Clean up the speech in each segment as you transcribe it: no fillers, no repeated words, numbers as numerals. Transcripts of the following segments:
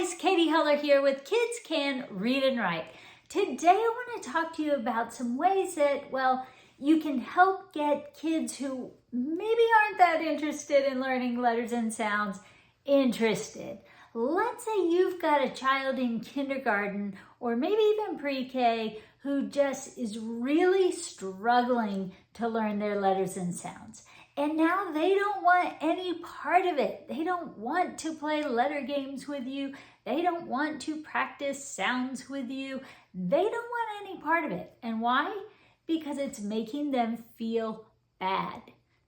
guys, Katie Heller here with Kids Can Read and Write. Today I want to talk to you about some ways that, well, you can help get kids who maybe aren't that interested in learning letters and sounds interested. Let's say you've got a child in kindergarten or maybe even pre-K who just is really struggling to learn their letters and sounds. And now they don't want any part of it. They don't want to play letter games with you. They don't want to practice sounds with you. They don't want any part of it. And why? Because it's making them feel bad.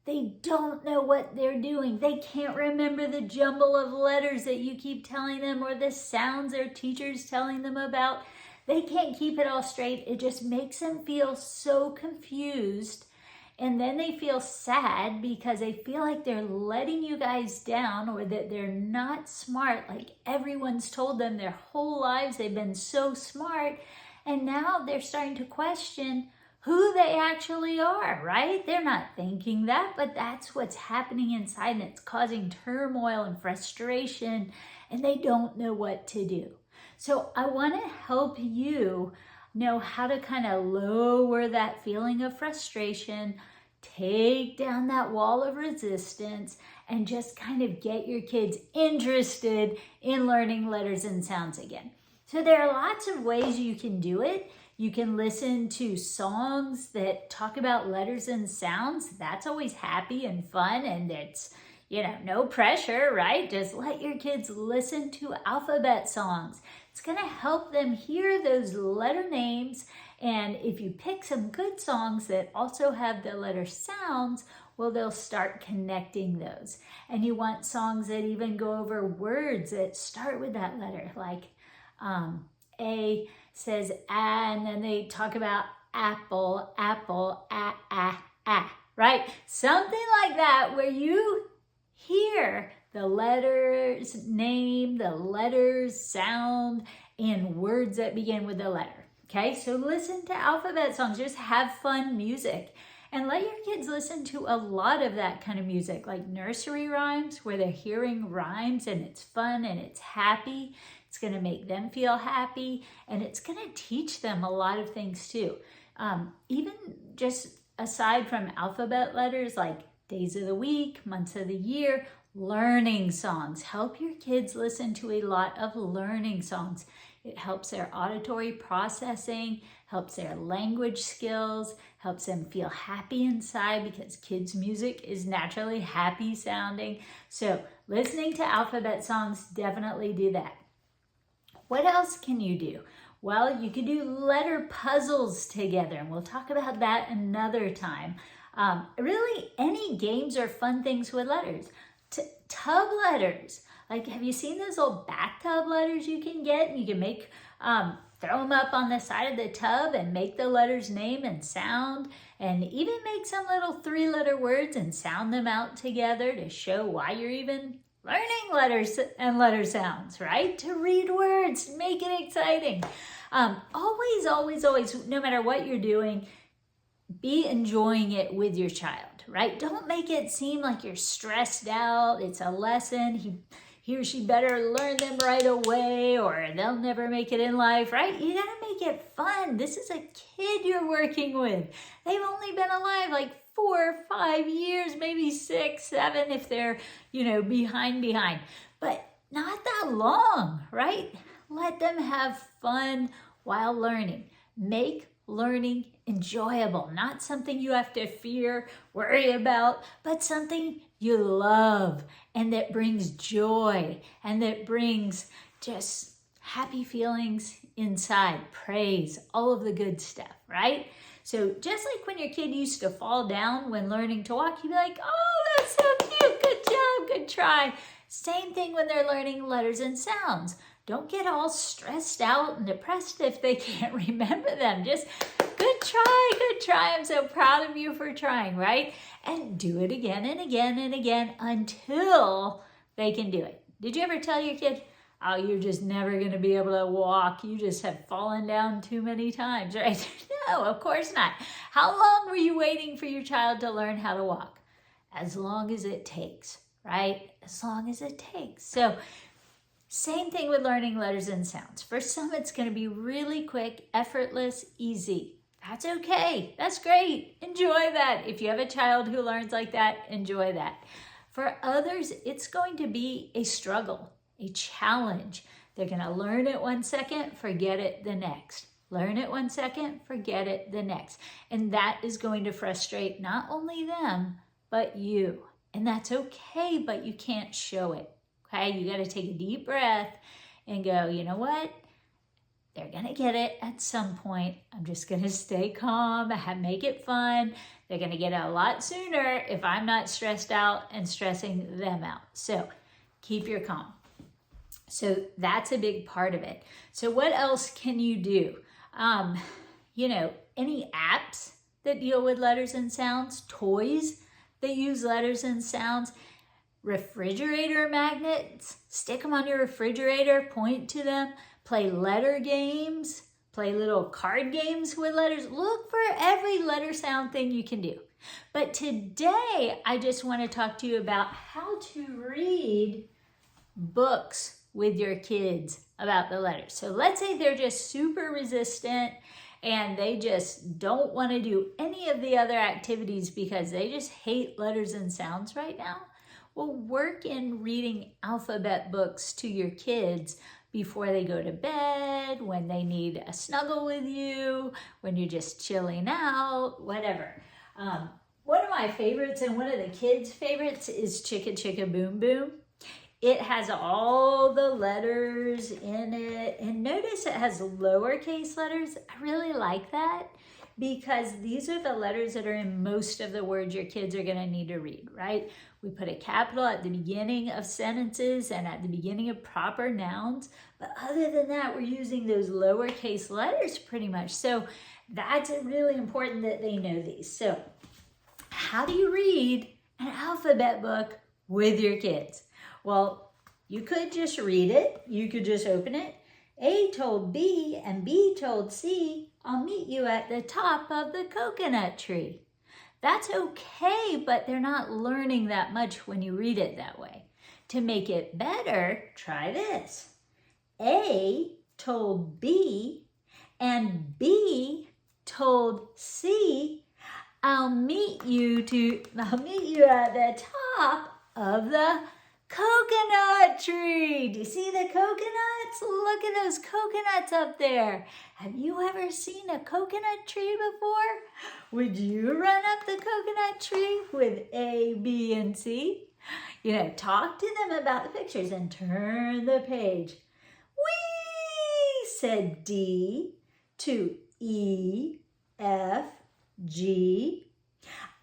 They don't know what they're doing. They can't remember the jumble of letters that you keep telling them or the sounds their teacher's telling them about. They can't keep it all straight. It just makes them feel so confused. And then they feel sad because they feel like they're letting you guys down or that they're not smart like everyone's told them their whole lives. They've been so smart. And now they're starting to question who they actually are, right? They're not thinking that, but that's what's happening inside, and it's causing turmoil and frustration, and they don't know what to do. So I want to help you know how to kind of lower that feeling of frustration, take down that wall of resistance, and just kind of get your kids interested in learning letters and sounds again. So there are lots of ways you can do it. You can listen to songs that talk about letters and sounds. That's always happy and fun, and it's, no pressure, right? Just let your kids listen to alphabet songs. It's going to help them hear those letter names. And if you pick some good songs that also have the letter sounds, well, they'll start connecting those. And you want songs that even go over words that start with that letter, like A says a, and then they talk about apple, apple, right? Something like that where you hear the letters name, the letters sound, and words that begin with the letter. Okay, so listen to alphabet songs, just have fun music. And let your kids listen to a lot of that kind of music, like nursery rhymes, where they're hearing rhymes and it's fun and it's happy. It's going to make them feel happy, and it's going to teach them a lot of things too. Even just aside from alphabet letters like days of the week, months of the year, learning songs. Help your kids listen to a lot of learning songs. It helps their auditory processing, helps their language skills, helps them feel happy inside because kids' music is naturally happy sounding. So listening to alphabet songs, definitely do that. What else can you do? Well, you can do letter puzzles together, and we'll talk about that another time. Really, any games or fun things with letters. Tub letters. Like, have you seen those little bathtub letters you can get? You can make, throw them up on the side of the tub and make the letters name and sound, and even make some little 3-letter words and sound them out together to show why you're even learning letters and letter sounds, right? To read words, make it exciting. Always, no matter what you're doing, be enjoying it with your child, right? Don't make it seem like you're stressed out. It's a lesson. He or she better learn them right away or they'll never make it in life, right? You gotta make it fun. This is a kid you're working with. They've only been alive like 4 or 5 years, maybe 6, 7 if they're, behind, but not that long, right? Let them have fun while learning. Make learning enjoyable, not something you have to fear, worry about, but something you love and that brings joy and that brings just happy feelings inside, praise, all of the good stuff, right? So just like when your kid used to fall down when learning to walk, you'd be like, oh, that's so cute, good job, good try. Same thing when they're learning letters and sounds. Don't get all stressed out and depressed if they can't remember them. Just good try. I'm so proud of you for trying, right? And do it again and again and again until they can do it. Did you ever tell your kid, oh, you're just never going to be able to walk. You just have fallen down too many times, right? No, of course not. How long were you waiting for your child to learn how to walk? As long as it takes, right? As long as it takes. So Same thing with learning letters and sounds. For some, it's going to be really quick, effortless, easy. That's okay. That's great. Enjoy that. If you have a child who learns like that, enjoy that. For others, it's going to be a struggle, a challenge. They're going to learn it 1 second, forget it the next. Learn it 1 second, forget it the next. And that is going to frustrate not only them, but you. And that's okay, but you can't show it. Okay, you got to take a deep breath and go, you know what? They're going to get it at some point. I'm just going to stay calm, make it fun. They're going to get it a lot sooner if I'm not stressed out and stressing them out. So keep your calm. So that's a big part of it. So what else can you do? Any apps that deal with letters and sounds, toys that use letters and sounds, refrigerator magnets, stick them on your refrigerator, point to them, play letter games, play little card games with letters. Look for every letter sound thing you can do. But today, I just want to talk to you about how to read books with your kids about the letters. So let's say they're just super resistant and they just don't want to do any of the other activities because they just hate letters and sounds right now. Well, work in reading alphabet books to your kids before they go to bed, when they need a snuggle with you, when you're just chilling out, whatever. One of my favorites and one of the kids' favorites is Chicka Chicka Boom Boom. It has all the letters in it, and notice it has lowercase letters. I really like that because these are the letters that are in most of the words your kids are going to need to read, right? We put a capital at the beginning of sentences and at the beginning of proper nouns, but other than that, we're using those lowercase letters pretty much. So that's really important that they know these. So how do you read an alphabet book with your kids? Well, you could just read it. You could just open it. A told B and B told C, I'll meet you at the top of the coconut tree. That's okay, but they're not learning that much when you read it that way. To make it better, try this. A told B and B told C, I'll meet you at the top of the coconut tree. Do you see the coconuts? Look at those coconuts up there. Have you ever seen a coconut tree before? Would you run up the coconut tree with A, B, and C? Talk to them about the pictures and turn the page. Whee, said D to E, F, G.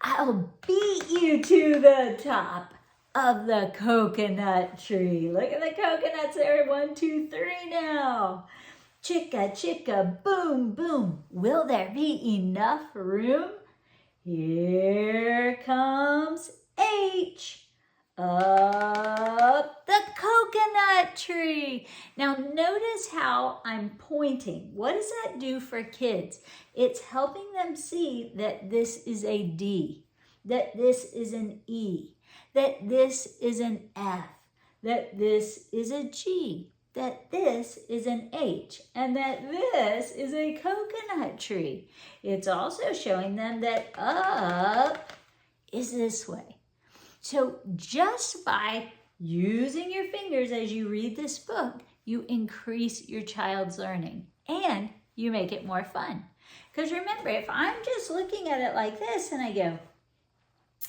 I'll beat you to the top of the coconut tree. Look at the coconuts there. 1, 2, 3 now. Chicka, chicka, boom, boom. Will there be enough room? Here comes H up the coconut tree. Now notice how I'm pointing. What does that do for kids? It's helping them see that this is a D, that this is an E, that this is an F, that this is a G, that this is an H, and that this is a coconut tree. It's also showing them that up is this way. So just by using your fingers as you read this book, you increase your child's learning and you make it more fun. Because remember, if I'm just looking at it like this and I go,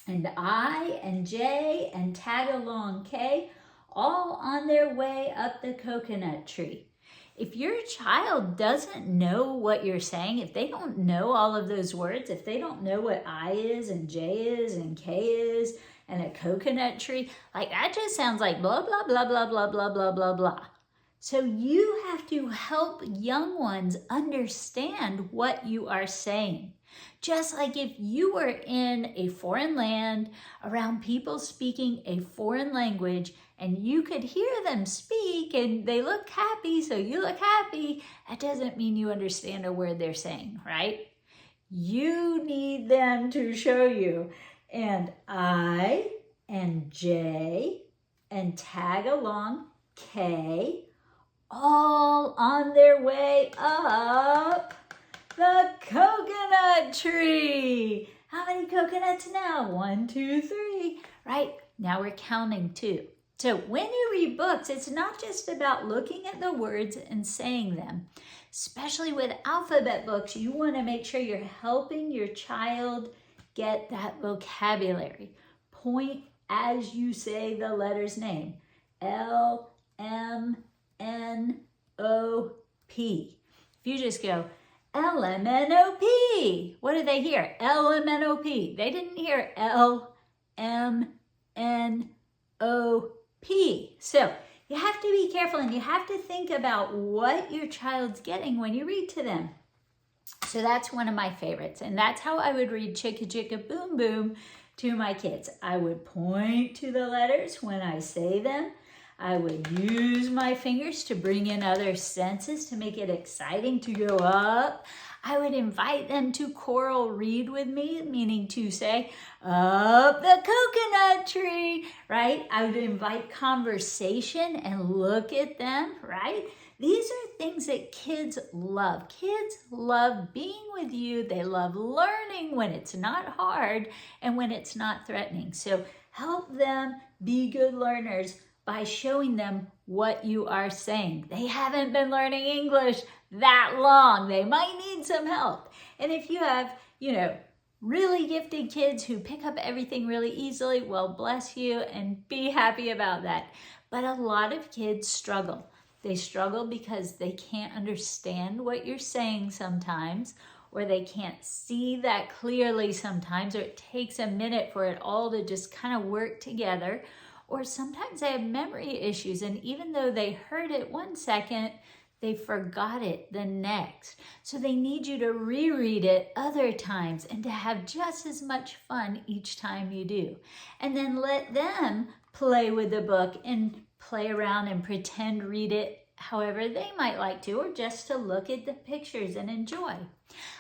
and I and J and tag along K, all on their way up the coconut tree. If your child doesn't know what you're saying, if they don't know all of those words, if they don't know what I is and J is and K is and a coconut tree, like that just sounds like blah, blah, blah, blah, blah, blah, blah, blah, blah. So you have to help young ones understand what you are saying. Just like if you were in a foreign land around people speaking a foreign language and you could hear them speak and they look happy, so you look happy, that doesn't mean you understand a word they're saying, right? You need them to show you. And I and J and tag along K, all on their way up the coconut tree. How many coconuts now? 1, 2, 3, right? Now we're counting too. So when you read books, it's not just about looking at the words and saying them. Especially with alphabet books, you want to make sure you're helping your child get that vocabulary. Point as you say the letter's name. L, M, N, O, P. If you just go, L-M-N-O-P, what did they hear? L-M-N-O-P. They didn't hear L-M-N-O-P. So you have to be careful and you have to think about what your child's getting when you read to them. So that's one of my favorites. And that's how I would read Chicka Chicka Boom Boom to my kids. I would point to the letters when I say them. I would use my fingers to bring in other senses to make it exciting to go up. I would invite them to choral read with me, meaning to say, up the coconut tree, right? I would invite conversation and look at them, right? These are things that kids love. Kids love being with you. They love learning when it's not hard and when it's not threatening. So help them be good learners by showing them what you are saying. They haven't been learning English that long. They might need some help. And if you have, really gifted kids who pick up everything really easily, well, bless you and be happy about that. But a lot of kids struggle. They struggle because they can't understand what you're saying sometimes, or they can't see that clearly sometimes, or it takes a minute for it all to just kind of work together. Or sometimes they have memory issues, and even though they heard it 1 second, they forgot it the next. So they need you to reread it other times and to have just as much fun each time you do. And then let them play with the book and play around and pretend read it however they might like to, or just to look at the pictures and enjoy.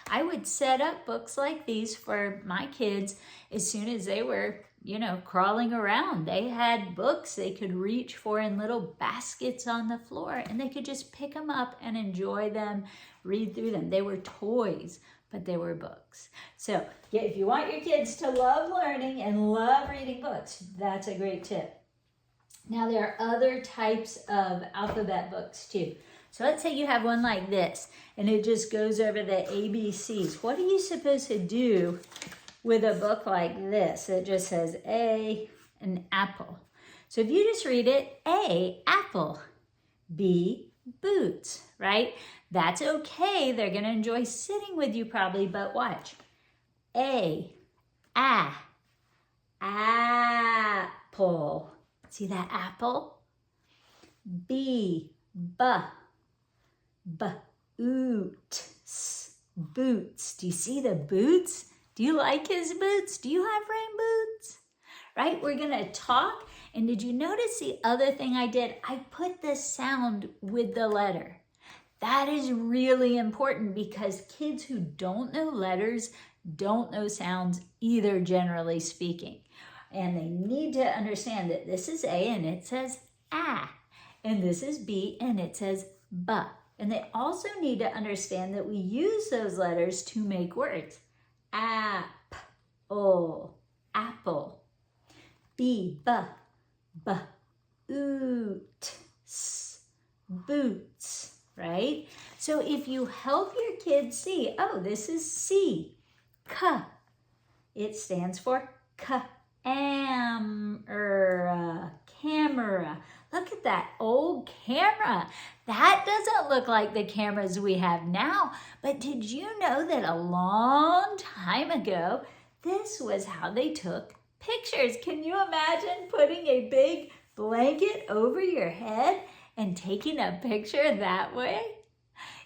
I would set up books like these for my kids as soon as they were crawling around. They had books they could reach for in little baskets on the floor, and they could just pick them up and enjoy them, read through them. They were toys, but they were books. So if you want your kids to love learning and love reading books, that's a great tip. Now there are other types of alphabet books too. So let's say you have one like this, and it just goes over the ABCs. What are you supposed to do with a book like this? It just says A, an apple. So if you just read it, A, apple, B, boots, right? That's okay. They're going to enjoy sitting with you probably, but watch. A, apple. See that apple? B, boots. Boots. Do you see the boots? Do you like his boots? Do you have rain boots? Right? We're going to talk. And did you notice the other thing I did? I put the sound with the letter. That is really important because kids who don't know letters don't know sounds either, generally speaking. And they need to understand that this is A and it says A. And this is B and it says B. And they also need to understand that we use those letters to make words. Apple, apple. Boots, right? So if you help your kids see, oh, this is C, K. It stands for camera. Look at that old camera. That doesn't look like the cameras we have now. But did you know that a long time ago, this was how they took pictures? Can you imagine putting a big blanket over your head and taking a picture that way?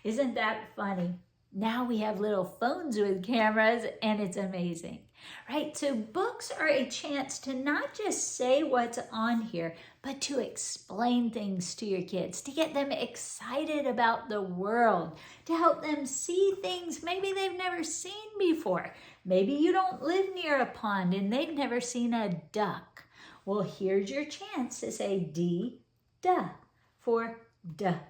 Isn't that funny? Now we have little phones with cameras and it's amazing, right? So books are a chance to not just say what's on here, but to explain things to your kids, to get them excited about the world, to help them see things maybe they've never seen before. Maybe you don't live near a pond and they've never seen a duck. Well, here's your chance to say D, duh. for duck.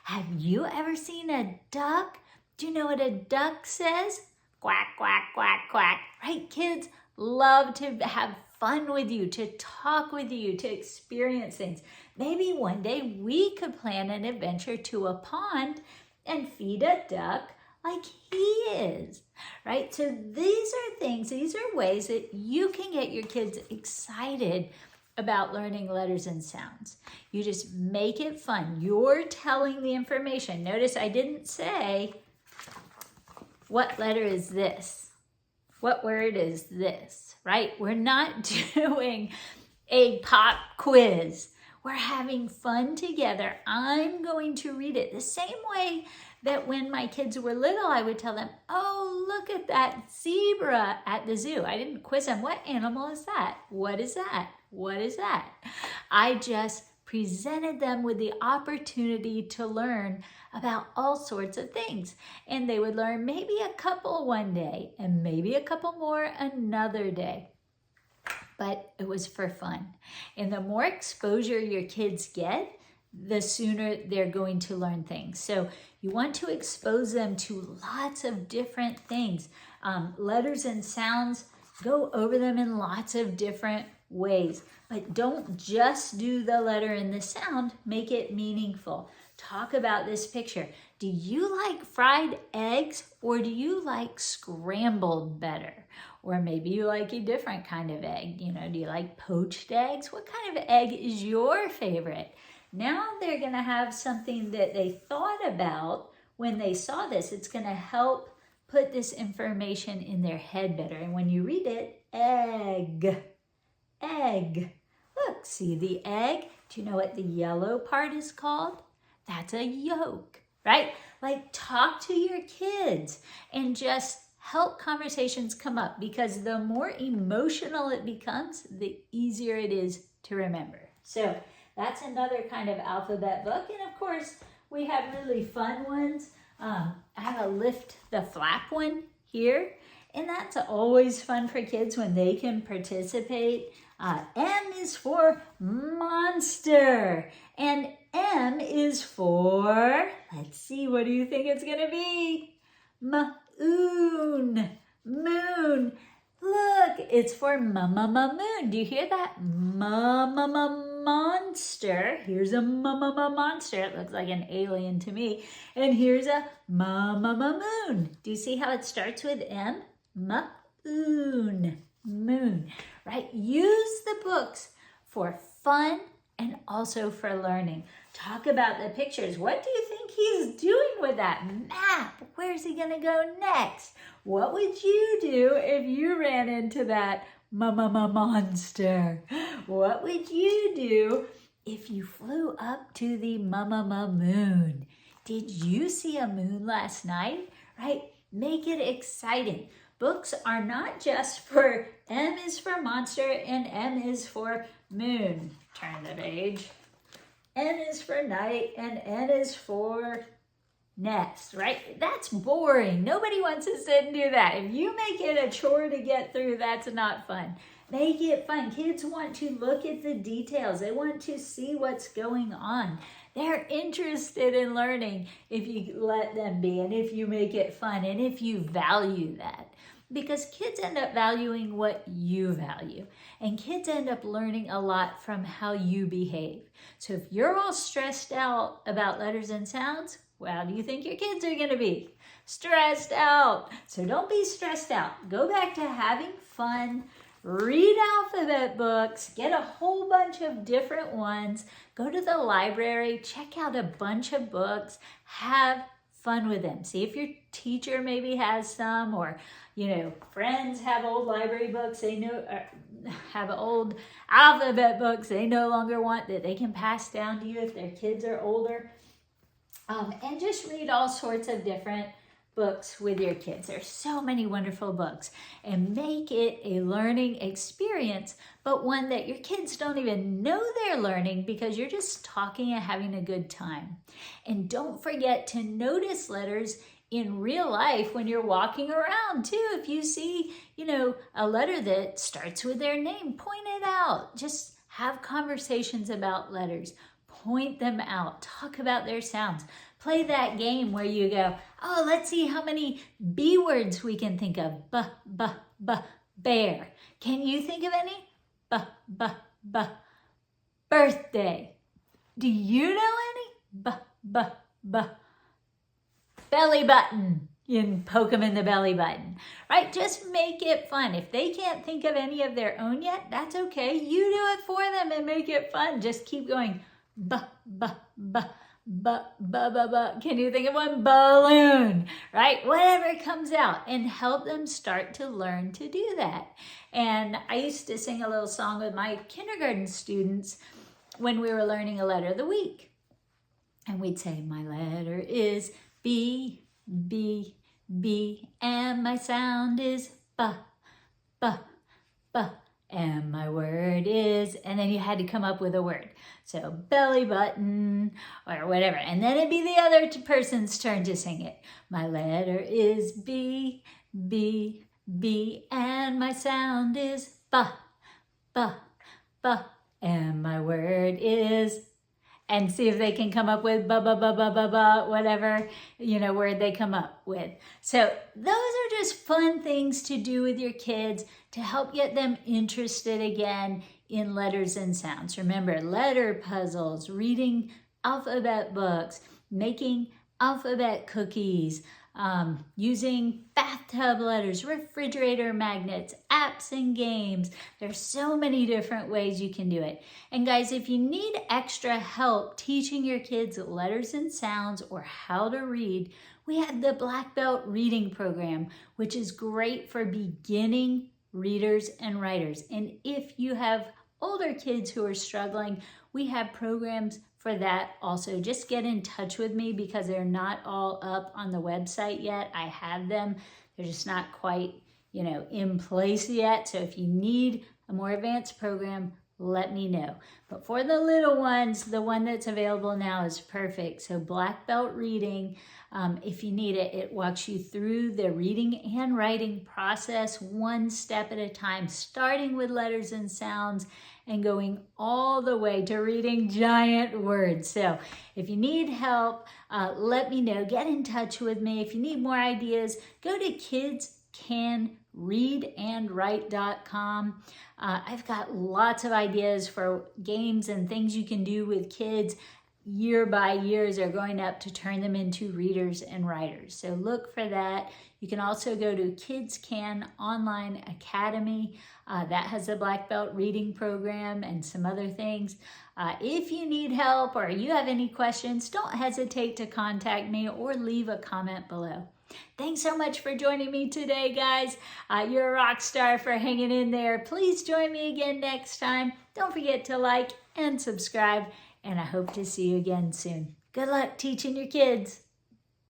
Have you ever seen a duck? Do you know what a duck says? Quack, quack, quack, quack. Right, kids love to have fun with you, to talk with you, to experience things. Maybe one day we could plan an adventure to a pond and feed a duck like he is, right? So these are things, these are ways that you can get your kids excited about learning letters and sounds. You just make it fun. You're telling the information. Notice I didn't say, what letter is this? What word is this, right? We're not doing a pop quiz. We're having fun together. I'm going to read it the same way that when my kids were little, I would tell them, oh, look at that zebra at the zoo. I didn't quiz them. What animal is that? What is that? What is that? I just presented them with the opportunity to learn about all sorts of things. And they would learn maybe a couple one day and maybe a couple more another day. But it was for fun. And the more exposure your kids get, the sooner they're going to learn things. So you want to expose them to lots of different things. Letters and sounds, go over them in lots of different ways. But don't just do the letter and the sound, make it meaningful. Talk about this picture. Do you like fried eggs or do you like scrambled better? Or maybe you like a different kind of egg. You know, do you like poached eggs? What kind of egg is your favorite? Now they're going to have something that they thought about when they saw this. It's going to help put this information in their head better. And when you read it, egg, egg. Look, see the egg? Do you know what the yellow part is called? That's a yolk, right? Like, talk to your kids and just help conversations come up, because the more emotional it becomes, the easier it is to remember. So that's another kind of alphabet book. And of course, we have really fun ones. I have a lift the flap one here. And that's always fun for kids when they can participate. M is for monster. And M is for, let's see, what do you think it's going to be? Moon. Moon. Look, it's for moon. Do you hear that? Monster. Here's a monster. It looks like an alien to me. And here's a moon. Do you see how it starts with M? Moon. Moon. Right? Use the books for fun and also for learning. Talk about the pictures. What do you think he's doing with that map? Where's he going to go next? What would you do if you ran into that monster? What would you do if you flew up to the moon? Did you see a moon last night? Right? Make it exciting. Books are not just for M is for monster and M is for moon. Turn the page. N is for night and N is for nest, right? That's boring. Nobody wants to sit and do that. If you make it a chore to get through, that's not fun. Make it fun. Kids want to look at the details. They want to see what's going on. They're interested in learning if you let them be and if you make it fun and if you value that. Because kids end up valuing what you value. And kids end up learning a lot from how you behave. So if you're all stressed out about letters and sounds, well, do you think your kids are going to be? Stressed out. So don't be stressed out. Go back to having fun. Read alphabet books. Get a whole bunch of different ones. Go to the library. Check out a bunch of books. Have fun with them. See if your teacher maybe has some, or friends have old library books they know, have old alphabet books they no longer want that they can pass down to you if their kids are older. And just read all sorts of different books with your kids. There's so many wonderful books, and make it a learning experience, but one that your kids don't even know they're learning because you're just talking and having a good time. And don't forget to notice letters in real life when you're walking around too. If you see, a letter that starts with their name, point it out. Just have conversations about letters. point them out, talk about their sounds. Play that game where you go, oh, let's see how many B words we can think of. Bear. Can you think of any? Birthday. Do you know any? Belly button. You can poke them in the belly button, right? Just make it fun. If they can't think of any of their own yet, that's okay. You do it for them and make it fun. Just keep going. Can you think of one? Balloon, right? Whatever comes out, and help them start to learn to do that. And I used to sing a little song with my kindergarten students when we were learning a letter of the week. And we'd say, my letter is B, B, B, and my sound is B, B, B, and my word is, and then you had to come up with a word. So belly button or whatever. And then it'd be the other person's turn to sing it. My letter is B, B, B, and my sound is B, B, B, and my word is, and see if they can come up with whatever, word they come up with. So those are just fun things to do with your kids to help get them interested again in letters and sounds. Remember, letter puzzles, reading alphabet books, making alphabet cookies, using bathtub letters, refrigerator magnets, apps and games. There's so many different ways you can do it. And guys, if you need extra help teaching your kids letters and sounds or how to read, we have the Black Belt Reading Program, which is great for beginning readers and writers. And if you have older kids who are struggling, we have programs for that also. Just get in touch with me because they're not all up on the website yet. I have them. They're just not quite, in place yet. So if you need a more advanced program, let me know. But for the little ones, the one that's available now is perfect. So Black Belt Reading, if you need it, it walks you through the reading and writing process one step at a time, starting with letters and sounds and going all the way to reading giant words. So if you need help, let me know. Get in touch with me. If you need more ideas, go to kidscanreadandwrite.com. I've got lots of ideas for games and things you can do with kids year by year as they're growing up to turn them into readers and writers. So look for that. You can also go to Kids Can Online Academy. That has a Black Belt Reading Program and some other things. If you need help or you have any questions, don't hesitate to contact me or leave a comment below. Thanks so much for joining me today, guys. You're a rock star for hanging in there. Please join me again next time. Don't forget to like and subscribe, and I hope to see you again soon. Good luck teaching your kids.